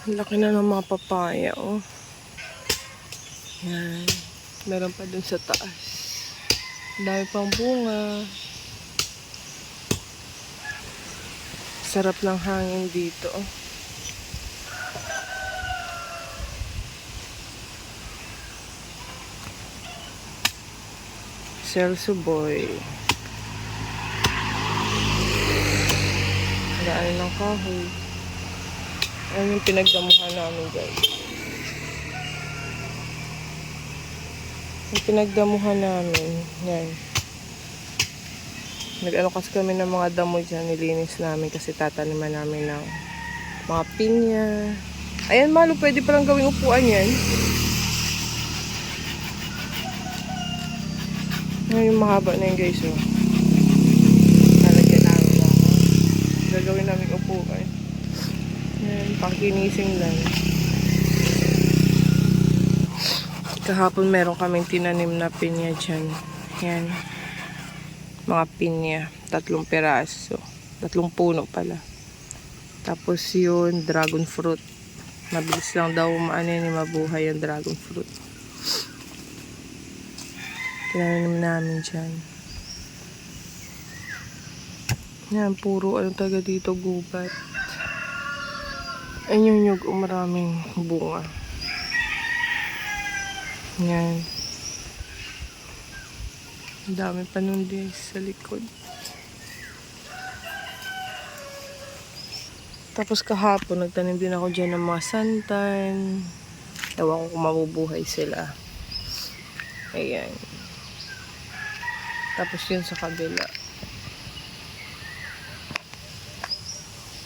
Laki na ng mga papaya, oh. Yan. Meron pa dun sa taas. Dami pang bunga. Sarap ng hangin dito, oh. Celso Boy. Daan ng kahoy. Ayan yung pinagdamuhan namin, guys. Yung pinagdamuhan namin, yan. Nag-ano kasi kami ng mga damo dyan, nilinis namin kasi tataniman namin ng mga pinya. Ayan, Malo, pwede palang gawing upuan yan. Ayan yung mahaba na yun, guys, oh. Lalagyan namin lang. Gagawin namin upuan. Ayan, pangkinising lang. Kahapon meron kaming tinanim na pinya dyan. Yan. Mga pinya. 3 piraso. 3 puno pala. Tapos yun, dragon fruit. Mabilis lang daw mabuhay yung dragon fruit. Tinanim namin dyan. Yan, puro ano taga dito, gubat. Ayun yung nyug, maraming bunga. Yan. Ang dami pa nun din sa likod. Tapos kahapon, nagtanim din ako dyan ng mga santan. Ewan ko kung mabubuhay sila. Ayan. Tapos yun sa kabila.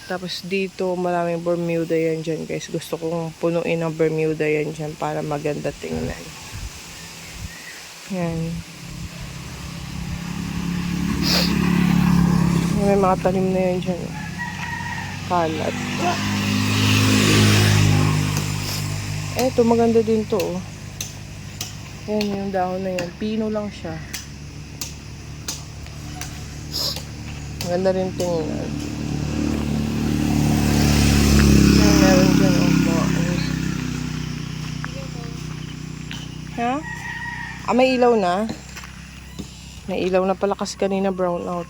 Tapos dito, maraming Bermuda yan dyan, guys. Gusto kong punuin ng Bermuda yan dyan para maganda tingnan. Yan. May mga tanim na yan dyan. Kalat. Eto, maganda din to, oh. Yan yung dahon na yan. Pino lang siya. Maganda rin tingnan. Meron dyan, oh. Ha? Ah, may ilaw na? May ilaw na pala kasi kanina brown out.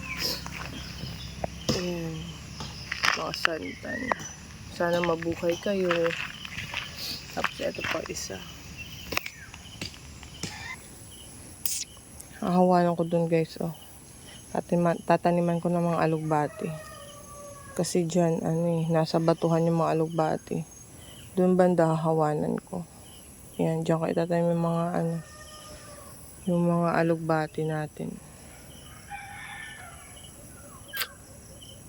Ayan. Mga santan. Sana mabuhay kayo. Tapos ito pa isa. Hahawanan ko dun, guys, oh. Tataniman ko ng mga alugbati. Kasi dyan, nasa batuhan yung mga alugbati. Doon banda hahawanan ko. Yan, dyan ko itatanim yung mga yung mga alugbati natin.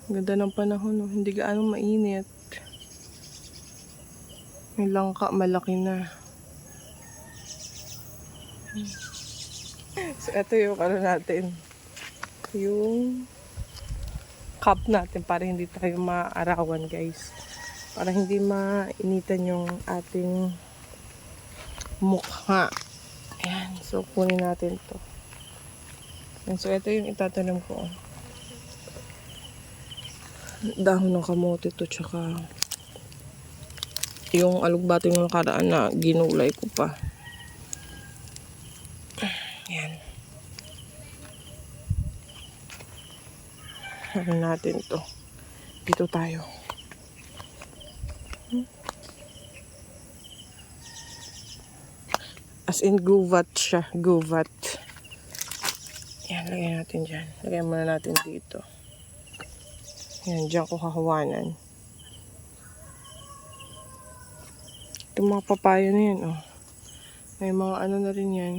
Ganda ng panahon, no? Hindi gaano mainit. May langka, malaki na. So, ito yung natin. Yung cup natin para hindi tayo maarawan, guys. Para hindi mainitan yung ating mukha. Ayan. So, kunin natin to. And so, ito yung itatanim ko. Dahon ng kamote to, tsaka yung alugbati ng nakaraan na ginulay ko pa. Ayan. Ano natin to. Dito tayo. As in, guvat siya. Guvat. Yan, lagyan natin dyan. Lagyan muna natin dito. Yan, dyan ko hahawanan. Itong mga papaya na yan, oh. May mga ano na rin yan.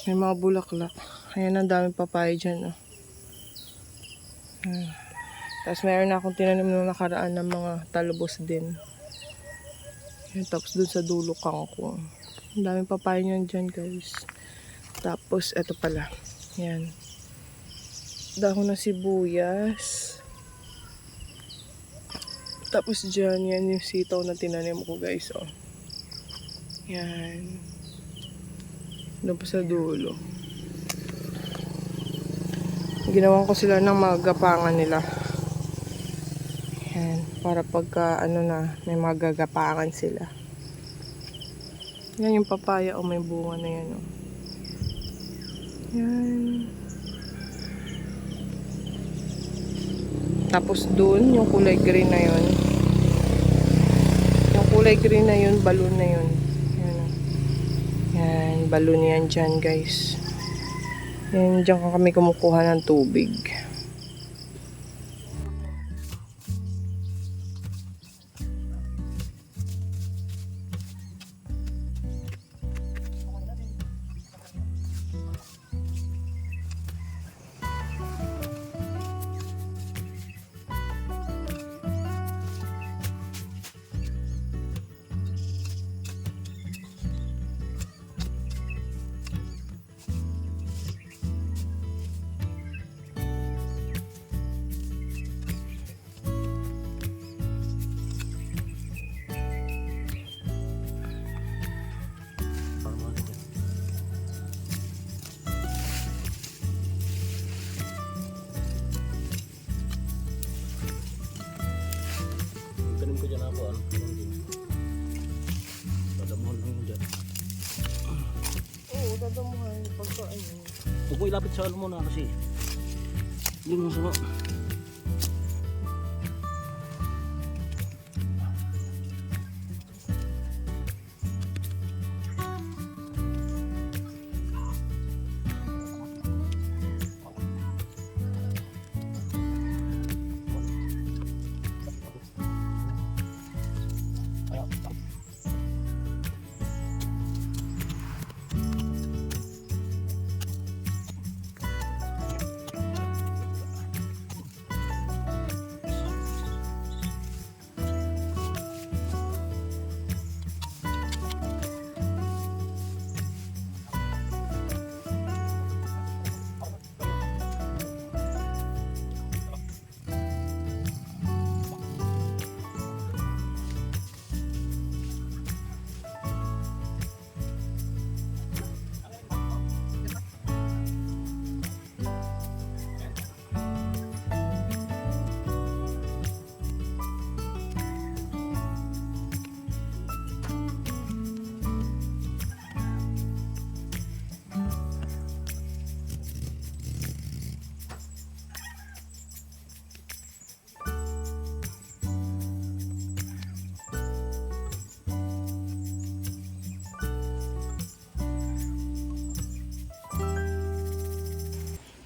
May mga bulaklak. Ayan, ang daming papaya dyan, oh. Tapos mayroon na akong tinanim nung nakaraan ng mga talbos din. Yan, tapos dun sa dulo kangkong. Ang daming papaya niyan dyan, guys. Tapos, eto pala. Yan. Dahon ng sibuyas. Tapos dyan, yan yung sitaw na tinanim ko, guys, oh. Yan. Doon pa sa dulo. Ginawan ko sila ng mga gapangan nila. Yan, para pagka ano na, may magagapangan sila. Yan yung papaya, may bunga na yan. Yan. Tapos dun, yung kulay green na yun. Yung kulay green na yun, balon na yun. Yan, yan balon yan dyan guys. Yan, dyan kami kumukuha ng tubig. Ko dyan ako, ano din. Dadamuhan lang yun dyan. Oo, dadamuhan. Pagka ano. Huwag mo ilapit sa ano muna kasi hindi mo suno.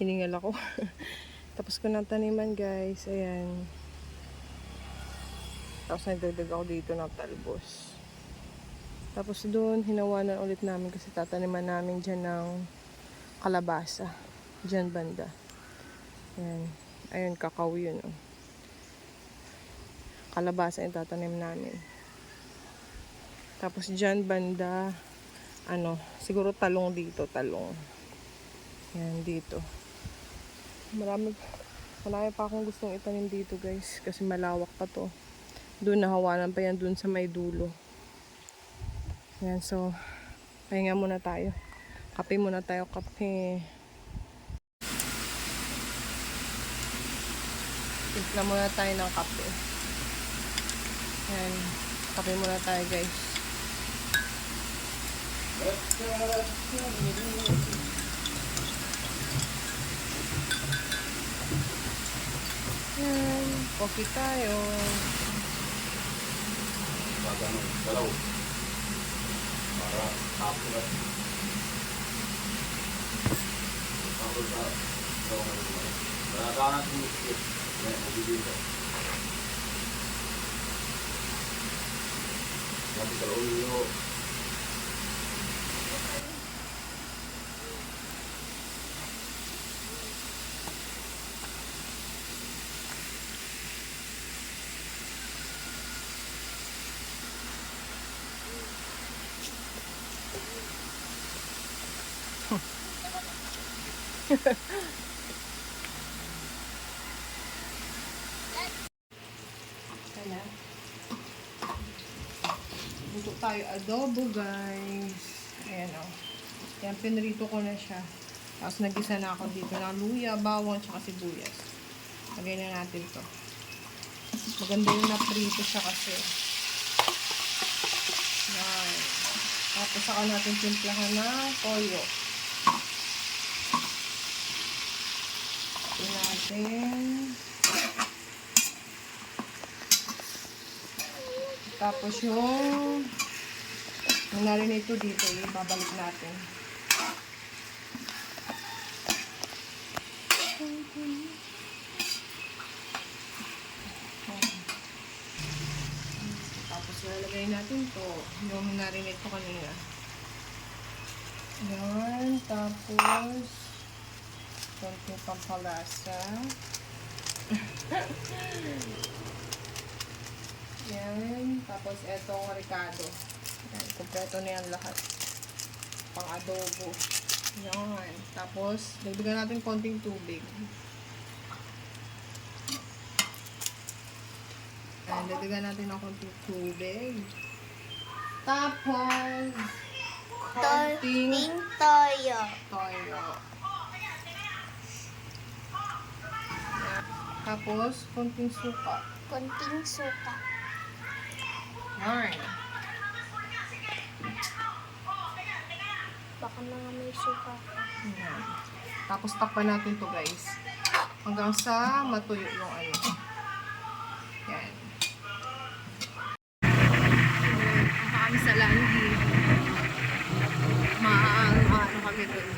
Hiningal ako. Tapos ko ng taniman guys. Ayan. Tapos nagdagdag ako dito ng talbos. Tapos doon, hinawanan ulit namin kasi tataniman namin dyan ng kalabasa. Dyan banda. Ayan. Ayun, kakao yun. Oh. Kalabasa yung tatanim namin. Tapos dyan banda, ano, siguro talong dito, talong. Ayan, dito. Marami pa akong gustong itanim dito guys kasi malawak pa to. Doon nahawanan pa yan doon sa may dulo. Yan, so pahinga muna tayo. Kape muna tayo, kape. Timpla muna tayo ng kape. Yan, kape muna tayo guys. Yan, coffee tayo. Dalaw. Para tapo na. Tapos na. Para natin yung skip. Yan, mabibig ka. Natin dalaw yung Ayan. Luto tayo adobo guys. Ayan o. Ayan, pinrito ko na siya. Tapos nagisa na ako dito ng luya, bawang, tsaka sibuyas. Lagay na natin to. Maganda yung naprito siya kasi. Yan. Tapos saka natin timplahan ng toyo. Ito natin. Tapos yung narinito dito, ibabalik natin. Tapos lalagay natin to, yung narinito kanina. Yan, tapos konting pampalasa. Yan, tapos etong ricado. Yan, kompleto na yan lahat. Pang adobo. Yan, tapos dagdagan natin konting tubig. Yan, dagdagan natin ng konting tubig. Tapos konting toyo. toyo. Yan. Tapos konting suka. Konting suka. Yan. Baka mga may suka. Yan. Tapos takpan natin to guys. Hanggang sa matuyo yung ano. Yan. Kami sa landi. Maano kami dun.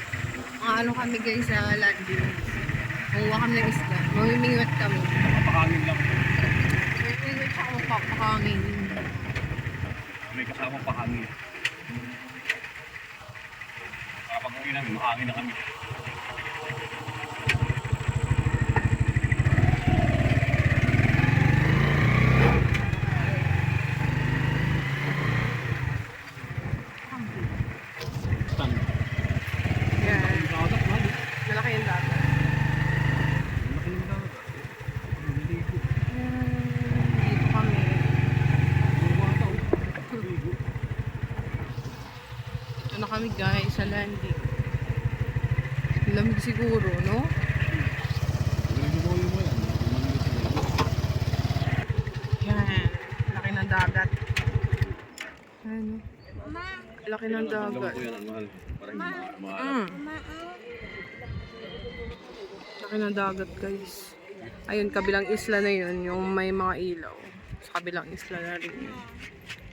Maano kami guys sa landi. Manguha kami ng isda. Mamimingwat kami. Napakangin lang. Mamimingwat siya kung papakangin. May kasamang pahangin. Kapag uwi namin, mahangin na kami. Yan. Malaki yung dagat. Dito kami. Ito na kami guys sa landing. Lamig siguro, no? Yan. Laki ng dagat. Ano? Laki ng dagat. Laki ng dagat guys. Ayun, kabilang isla na yun. Yung may mga ilaw. Sa kabilang isla na rin yun.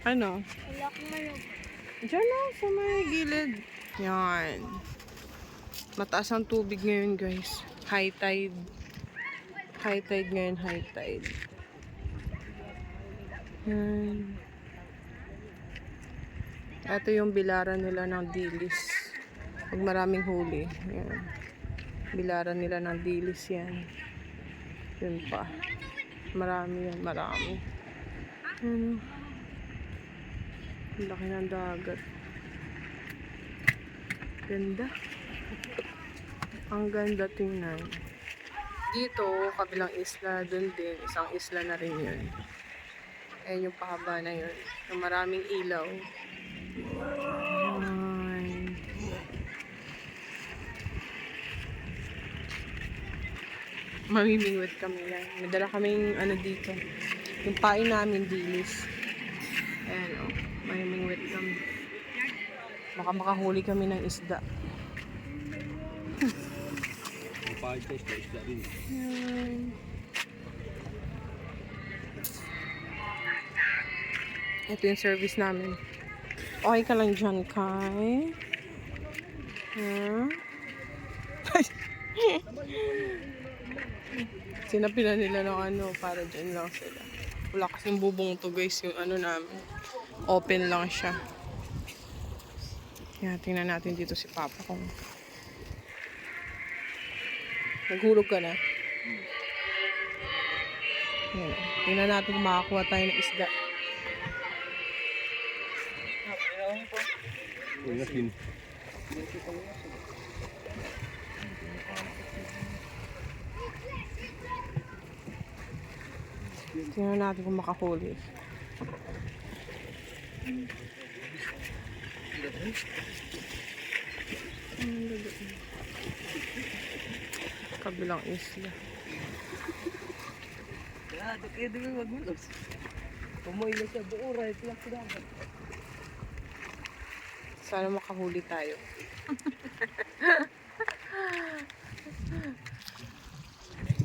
Ano? Wala akong malog. Diyan lang sa may gilid. Yan. Mataas ang tubig ngayon guys. High tide. High tide ngayon, high tide. Yan. Ito yung bilaran nila ng dilis. Pag maraming huli. Yan. Bilaran nila ng dilis yan. Yun pa. Marami yan, marami. Ano? Ang laki ng dagat. Ganda. Ang ganda tingnan. Dito, kabilang isla, dun din. Isang isla na rin yun. Ayan yung pahaba na yun. Yung maraming ilaw. Ayan. Mamimingwit kami yan. May dala kaming ano dito. Yung pain namin, dilis. Ayan o. Mamimingwit kami. Baka makahuli kami ng isda. Pahit ka isda rin. Ayan. Ito yung service namin. Okay ka lang dyan, Kai. Ha? Sinapila nila ng ano, para dyan lang sila. Wala kasing bubong to guys, yung ano namin. Open lang siya. Yan, tingnan natin dito si Papa kung naghulog ka na. Yan. Tingnan natin kung makakuha tayo ng isda. Uy, natin. Tingnan natin kung makahuli. Kabilang isla. Kaya di ba magulos? Pumoy na siya buo, right lang sa dagat. Sana makahuli tayo.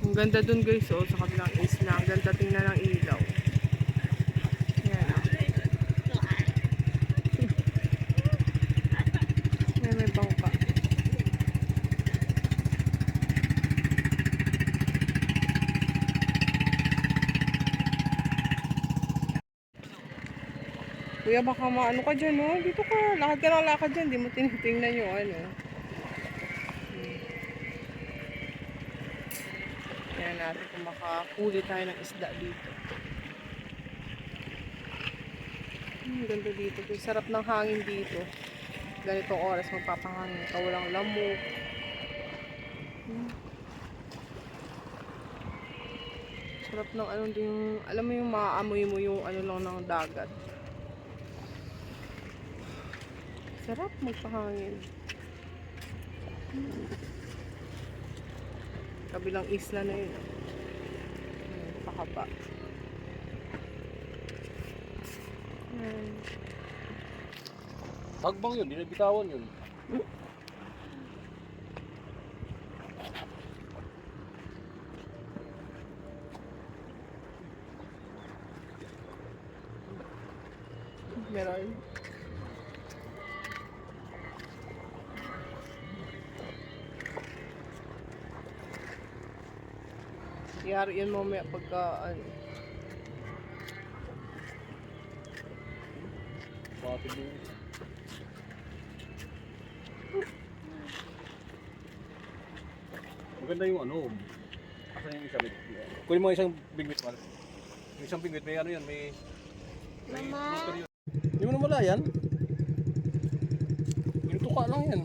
Ang ganda dun guys, oh, sa kabilang isla. Ang ganda tingnan ng ilaw. Yan, oh. May bangka. Kuya, baka maano ka dyan, oh. Dito ka. Lakad ka lang lakad dyan. Di mo tinitingnan yung ano. Tingnan natin kung makahuli tayo ng isda dito. Ganda dito. Sarap ng hangin dito. Ganitong oras magpapahangin ka. Walang lamok. Sarap ng ano din. Alam mo yung maaamoy mo yung ano lang ng dagat. Sarap magpahangin. Kabilang isla na yun. Pakaba. Hagbang yun, di na bitawan yun. Meron. Yari yun mamaya pagka ano. Bakit yun? Maganda yung ano. Asan yung isang bigwit? Kunin mo isang bigwit man. Yung isang bigwit may ano yan, may... Mama. Hindi mo na wala yan. Yung tuka lang yan.